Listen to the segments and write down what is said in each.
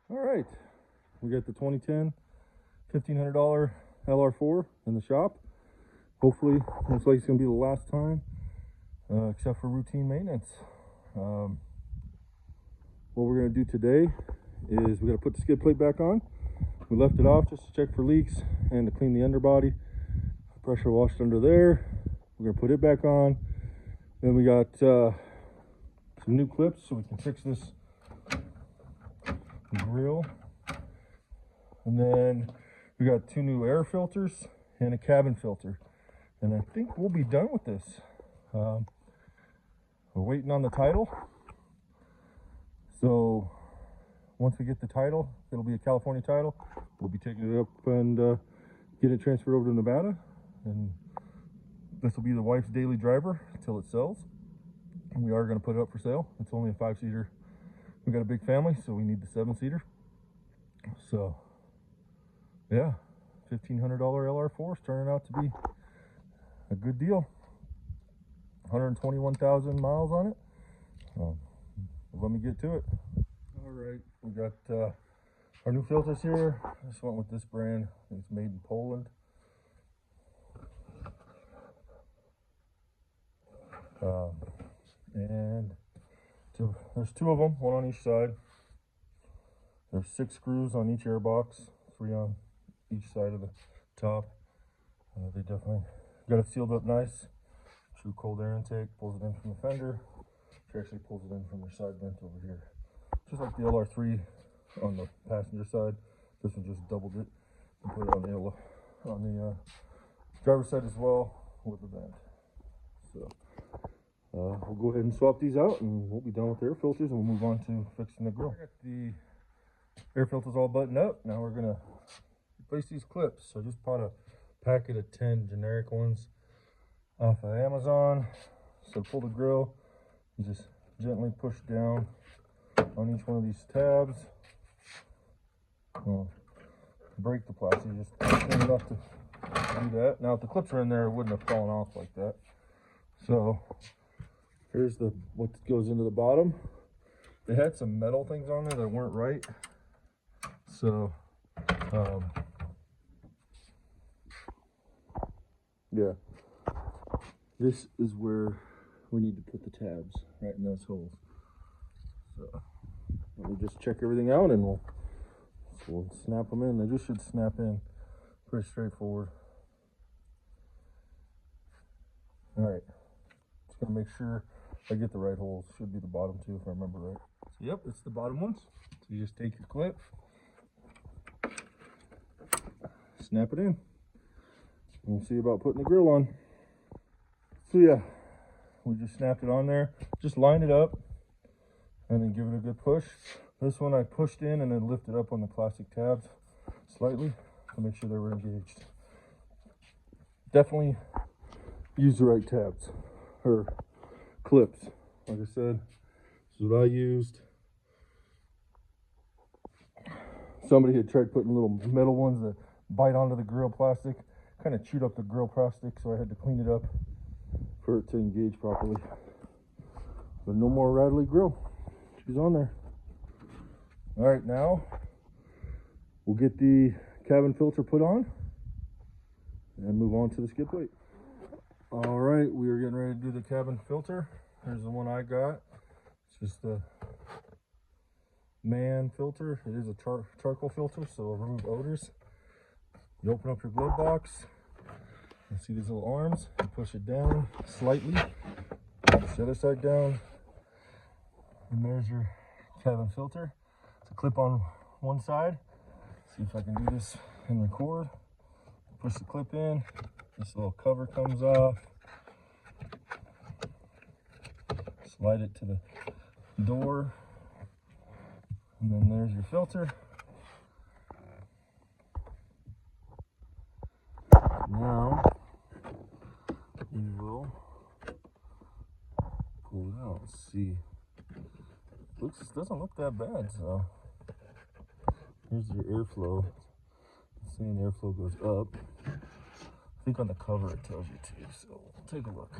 All right, we got the 2010 $1,500 LR4 in the shop. Hopefully, looks like it's gonna be the last time, except for routine maintenance. What we're gonna do today is we're gonna put the skid plate back on. We left it off just to check for leaks and to clean the underbody. Pressure washed under there. We're gonna put it back on. Then we got some new clips so we can fix this grill. And then we got 2 new air filters and a cabin filter. And I think we'll be done with this. We're waiting on the title. So once we get the title, it'll be a California title. We'll be taking it up and get it transferred over to Nevada. And this will be the wife's daily driver until it sells. And we are going to put it up for sale. It's only a 5-seater. We got a big family, so we need the 7-seater. So yeah, $1,500 LR4 is turning out to be a good deal. 121,000 miles on it. Let me get to it. All right, we got our new filters here. I just went with this brand. It's made in Poland. And there's 2 of them, 1 on each side. There's 6 screws on each air box, 3 on each side of the top. They definitely got it sealed up nice. True cold air intake, pulls it in from the fender. She actually pulls it in from the side vent over here. Just like the LR3 on the passenger side. This one just doubled it and put it on the driver's side as well with the vent. So we'll go ahead and swap these out and we'll be done with the air filters and we'll move on to fixing the grill. The air filters all buttoned up. Now we're gonna replace these clips. So I just bought a packet of 10 generic ones off of Amazon. So pull the grill and just gently push down on each one of these tabs. Break the plastic, just clean enough to do that. Now if the clips are in there, it wouldn't have fallen off like that. So here's what goes into the bottom. They had some metal things on there that weren't right. So yeah, this is where we need to put the tabs, right in those holes. So let me just check everything out and we'll snap them in. They just should snap in pretty straightforward. All right, just gonna make sure I get the right holes. Should be the bottom 2 if I remember right. So, yep, it's the bottom ones. So you just take your clip, snap it in, and we'll see about putting the grill on. So yeah, we just snapped it on there. Just line it up and then give it a good push. This one I pushed in and then lifted up on the plastic tabs slightly to make sure they were engaged. Definitely use the right tabs or clips. Like I said, this is what I used. Somebody had tried putting little metal ones that bite onto the grill plastic, kind of chewed up the grill plastic, so I had to clean it up for it to engage properly. But no more rattly grill. She's on there. All right, now we'll get the cabin filter put on and move on to the skid plate. All right, we are getting ready to do the cabin filter. Here's the one I got. It's just the man filter. It is a charcoal filter, so it'll remove odors. You open up your glove box. You see these little arms. You push it down slightly. Push the other side down. And there's your cabin filter. It's a clip on one side. See if I can do this and record. Push the clip in. This little cover comes off. Slide it to the door. And then there's your filter. Now you will pull it out. Let's see. Doesn't look that bad. So here's your airflow. It's saying airflow goes up. I think on the cover it tells you to. So we'll take a look.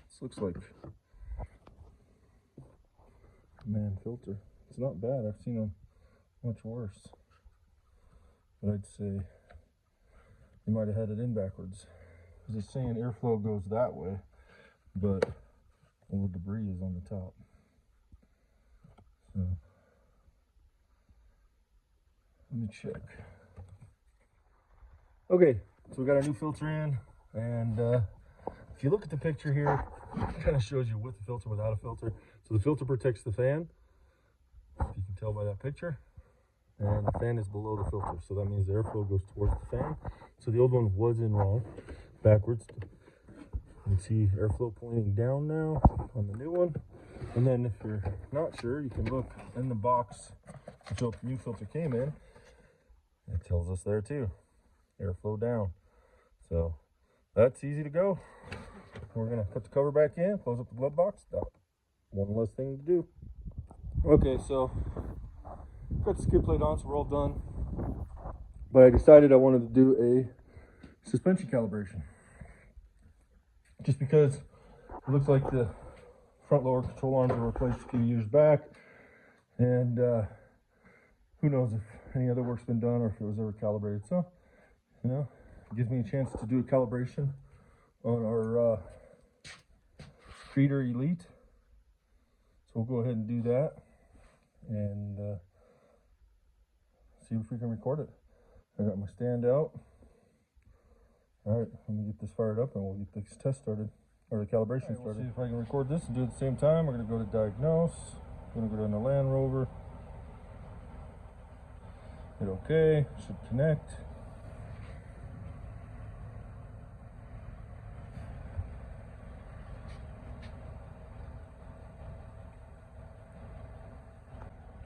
This looks like Man filter. It's not bad. I've seen them much worse. But I'd say you might have had it in backwards. Because it's saying airflow goes that way, but all the debris is on the top. So let me check. Okay, so we got our new filter in, and if you look at the picture here, it kind of shows you with the filter, without a filter. So the filter protects the fan, if you can tell by that picture, and the fan is below the filter, so that means the airflow goes towards the fan. So the old one was in wrong, backwards. You can see airflow pointing down now on the new one. And then if you're not sure, you can look in the box the new filter came in. It tells us there too, airflow down. So that's easy to go. We're gonna put the cover back in, close up the glove box. One less thing to do. Okay, so got the skid plate on, so we're all done. But I decided I wanted to do a suspension calibration. Just because it looks like the front lower control arms were replaced a few years back, and who knows if any other work's been done or if it was ever calibrated. So, you know, it gives me a chance to do a calibration on our Creator Elite. So we'll go ahead and do that and see if we can record it. I got my stand out. All right, let me get this fired up and we'll get this test started, or the calibration started. We'll see if I can record this and do it at the same time. We're gonna go to diagnose. We're gonna go down to Land Rover. Hit OK, should connect.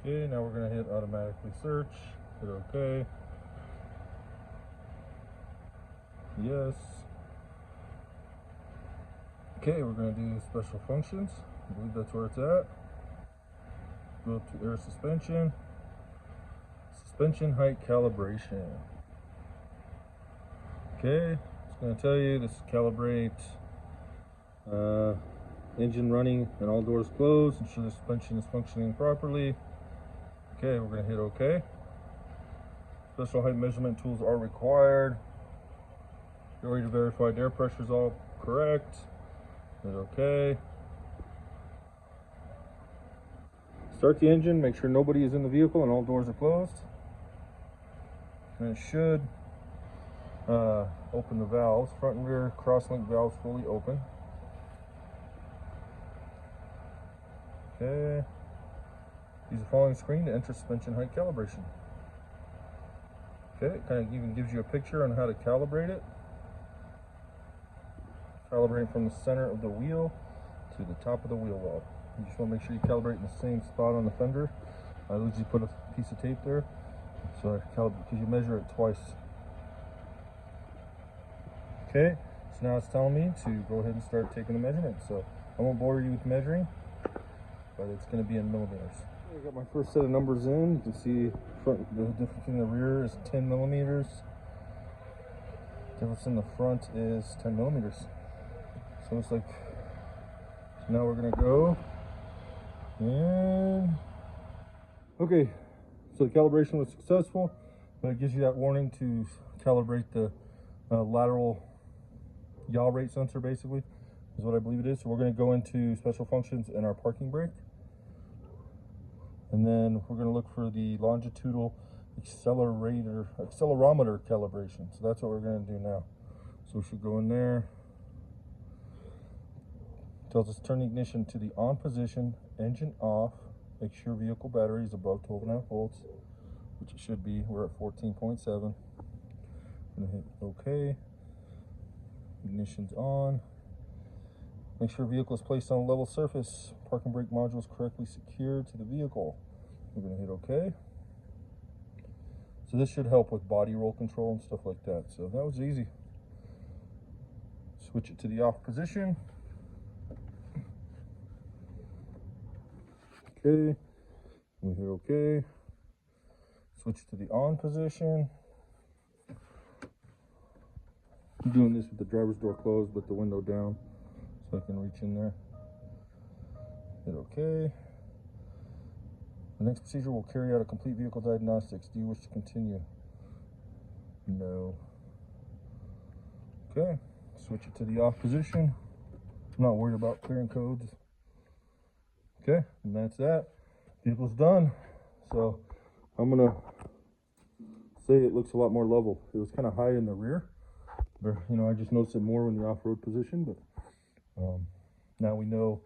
Okay, now we're gonna hit automatically search. Hit OK. Yes. Okay, we're going to do special functions. I believe that's where it's at. Go up to air suspension. Suspension height calibration. Okay, it's going to tell you this calibrate engine running and all doors closed. Ensure the suspension is functioning properly. Okay, we're going to hit OK. Special height measurement tools are required. Get ready to verify air pressure is all correct. Hit OK. Start the engine, make sure nobody is in the vehicle and all doors are closed. And it should open the valves. Front and rear crosslink valves fully open. Okay. Use the following screen to enter suspension height calibration. Okay, it kind of even gives you a picture on how to calibrate it. Calibrate from the center of the wheel to the top of the wheel well. You just want to make sure you calibrate in the same spot on the fender. I usually put a piece of tape there, so I calibrate because you measure it twice. Okay, so now it's telling me to go ahead and start taking the measurement. So I won't bore you with measuring, but it's going to be in millimeters. I got my first set of numbers in. You can see the difference in the rear is 10 millimeters. The difference in the front is 10 millimeters. So it's like, so now we're gonna go and okay, so the calibration was successful, but it gives you that warning to calibrate the lateral yaw rate sensor, basically is what I believe it is. So we're going to go into special functions in our parking brake, and then we're going to look for the longitudinal accelerometer calibration. So that's what we're going to do now. So we should go in there. Tells us turn the ignition to the on position, engine off, make sure vehicle battery is above 12.5 volts, which it should be. We're at 14.7. I'm gonna hit OK. Ignition's on. Make sure vehicle is placed on a level surface. Parking brake module is correctly secured to the vehicle. We're gonna hit OK. So this should help with body roll control and stuff like that. So that was easy. Switch it to the off position. Okay, we hit OK. Switch to the on position. I'm doing this with the driver's door closed but the window down so I can reach in there. Hit OK. The next procedure will carry out a complete vehicle diagnostics. Do you wish to continue? No. Okay, switch it to the off position. I'm not worried about clearing codes. Okay, and that's that. Vehicle's done. So I'm gonna say it looks a lot more level. It was kind of high in the rear, but you know, I just noticed it more in the off-road position. But now we know.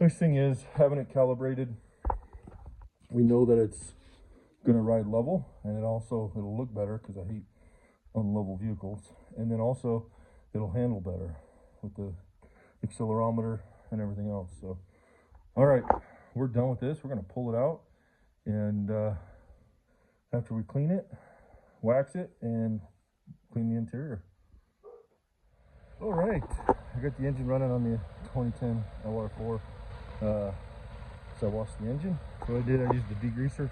Next thing is having it calibrated. We know that it's gonna ride level, and it'll look better because I hate unlevel vehicles. And then also it'll handle better with the accelerometer and everything else. So all right, we're done with this. We're gonna pull it out, and after we clean it, wax it, and clean the interior. All right, I got the engine running on the 2010 LR4. So I washed the engine. So what I did, I used the degreaser,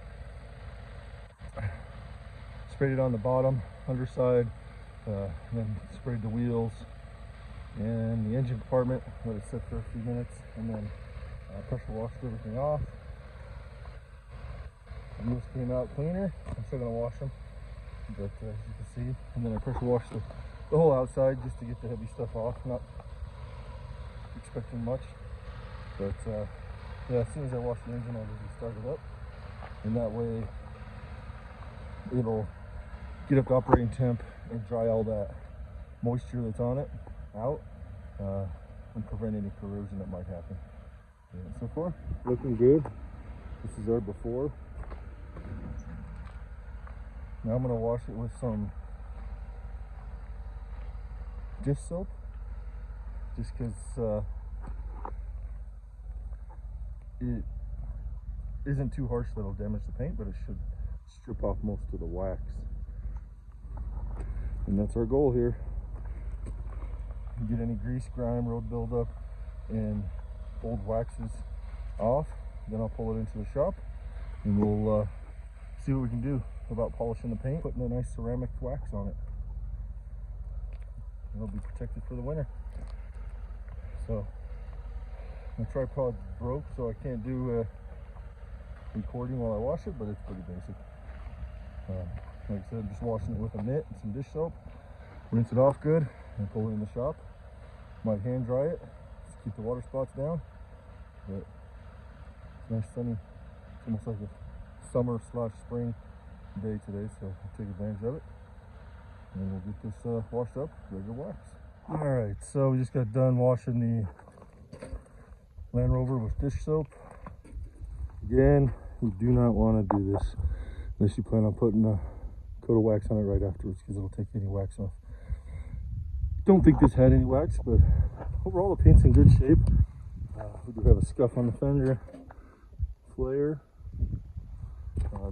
sprayed it on the bottom, underside, then sprayed the wheels and the engine compartment, let it sit for a few minutes, and then pressure washed everything off. The wheels came out cleaner. I'm still gonna wash them, but as you can see, and then I pressure washed the whole outside just to get the heavy stuff off. Not expecting much, but yeah, as soon as I wash the engine, I'll just start it up, and that way it'll get up to operating temp and dry all that moisture that's on it out, and prevent any corrosion that might happen. Yeah, so far, looking good. This is our before. Now I'm gonna wash it with some dish soap, just because it isn't too harsh that it'll damage the paint, but it should strip off most of the wax. And that's our goal here. Get any grease, grime, road buildup, and old waxes off. Then I'll pull it into the shop, and we'll see what we can do about polishing the paint, putting a nice ceramic wax on it. It'll be protected for the winter. So my tripod broke, so I can't do recording while I wash it, but it's pretty basic. Like I said, I'm just washing it with a mitt and some dish soap, rinse it off good, and pull it in the shop. Might hand dry it to keep the water spots down, but it's nice sunny. It's almost like a summer / spring day today, so I'll take advantage of it, and we'll get this washed up, ready to wax. All right, so we just got done washing the Land Rover with dish soap. Again, you do not want to do this unless you plan on putting a coat of wax on it right afterwards, because it'll take any wax off. Don't think this had any wax, but overall the paint's in good shape. We do have a scuff on the fender flare,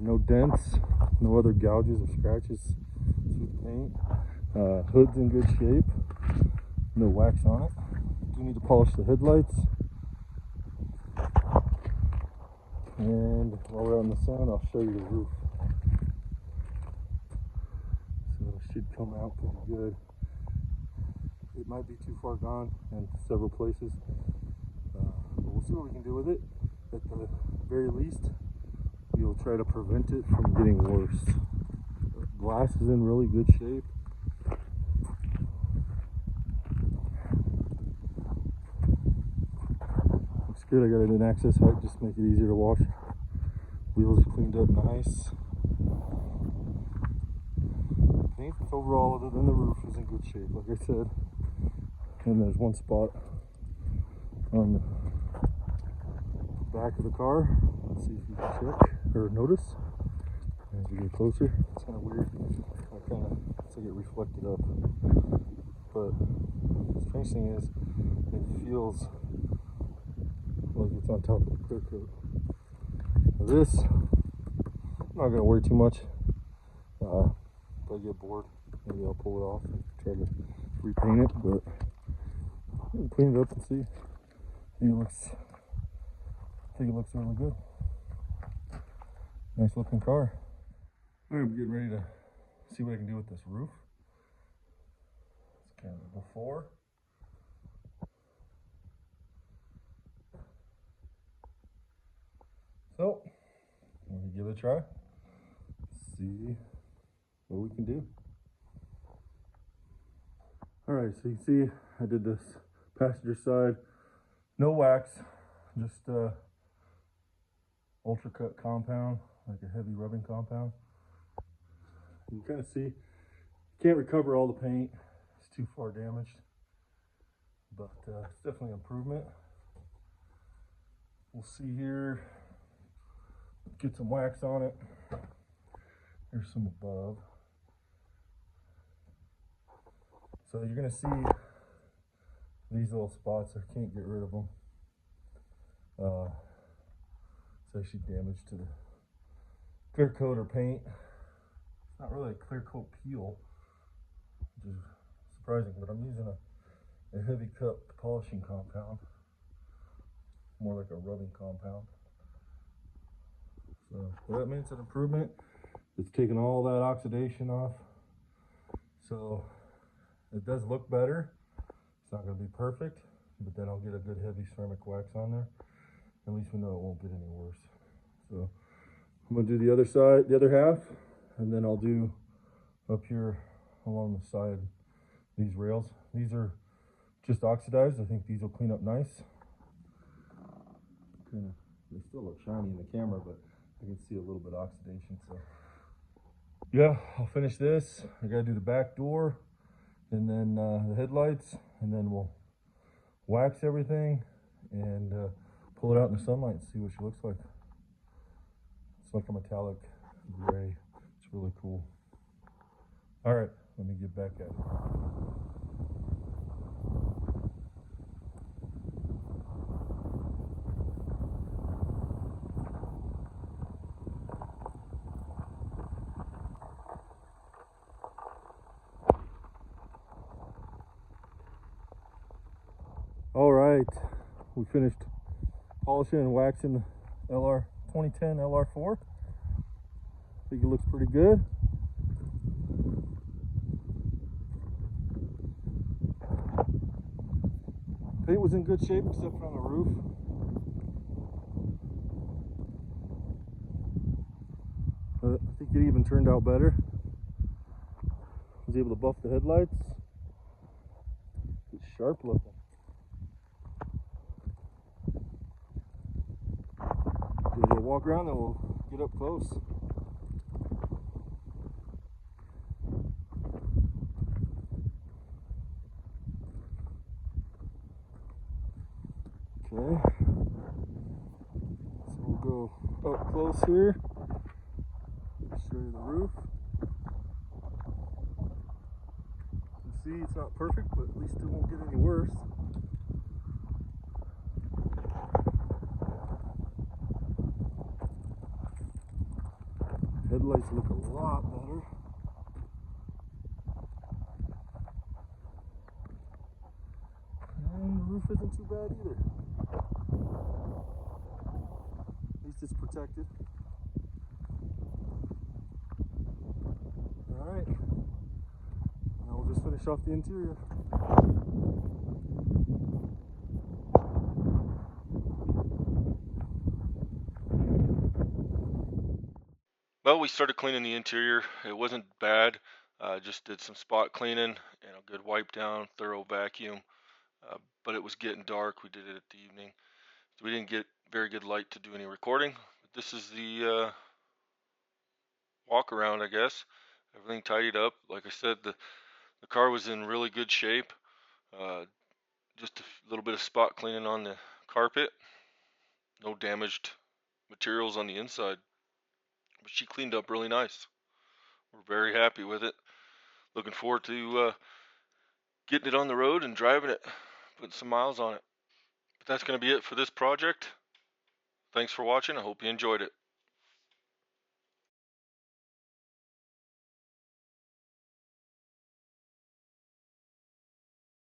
no dents, no other gouges or scratches through the paint. Hood's in good shape, no wax on it. Do need to polish the headlights. And while we're out in the sun, I'll show you the roof. So it should come out pretty good. It might be too far gone in several places, but we'll see what we can do with it. At the very least, we'll try to prevent it from getting worse. The glass is in really good shape. Looks good. I got it in access height just to make it easier to wash. Wheels are cleaned up nice. Paint overall, other than the roof, is in good shape, like I said. And there's one spot on the back of the car. Let's see if you can check or notice as we get closer. It's kind of weird. It's like it reflected up. But the strange thing is, it feels like it's on top of the clear coat. Now this, I'm not gonna worry too much. If I get bored, maybe I'll pull it off and try to repaint it, but clean it up and see. I think it looks really good. Nice looking car. I'm getting ready to see what I can do with this roof. It's kind of before. So, I'm going to give it a try, see what we can do. Alright, so you can see I did this passenger side, no wax, just ultra cut compound, like a heavy rubbing compound. You can kind of see, can't recover all the paint, it's too far damaged, but it's definitely an improvement. We'll see here, get some wax on it. There's some above. So you're gonna see these little spots, I can't get rid of them. It's actually damage to the clear coat or paint. It's not really a clear coat peel, which is surprising, but I'm using a heavy cut polishing compound, more like a rubbing compound. So that means an improvement. It's taken all that oxidation off, so it does look better. It's not going to be perfect, but then I'll get a good heavy ceramic wax on there. At least we know it won't get any worse. So I'm going to do the other side, the other half, and then I'll do up here along the side these rails. These are just oxidized. I think these will clean up nice. They still look shiny in the camera, but I can see a little bit of oxidation. So yeah, I'll finish this. I got to do the back door, and then the headlights, and then we'll wax everything and pull it out in the sunlight and see what she looks like. It's like a metallic gray. It's really cool. All right, let me get back at it. All right, we finished polishing and waxing the 2010 LR4. I think it looks pretty good. Paint was in good shape except for on the roof. I think it even turned out better. I was able to buff the headlights. It's sharp looking. Give it a walk around, then we'll get up close. Okay, so we'll go up close here, show you the roof. You can see it's not perfect, but at least it won't get any worse. Headlights look a lot better. And the roof isn't too bad either. At least it's protected. Alright. Now we'll just finish off the interior. Well, we started cleaning the interior. It wasn't bad. Just did some spot cleaning and a good wipe down, thorough vacuum. But it was getting dark. We did it at the evening. So we didn't get very good light to do any recording. But this is the walk around, I guess. Everything tidied up. Like I said, the car was in really good shape. Just a little bit of spot cleaning on the carpet. No damaged materials on the inside. But she cleaned up really nice. We're very happy with it. Looking forward to getting it on the road and driving it, putting some miles on it. But that's going to be it for this project. Thanks for watching. I hope you enjoyed it.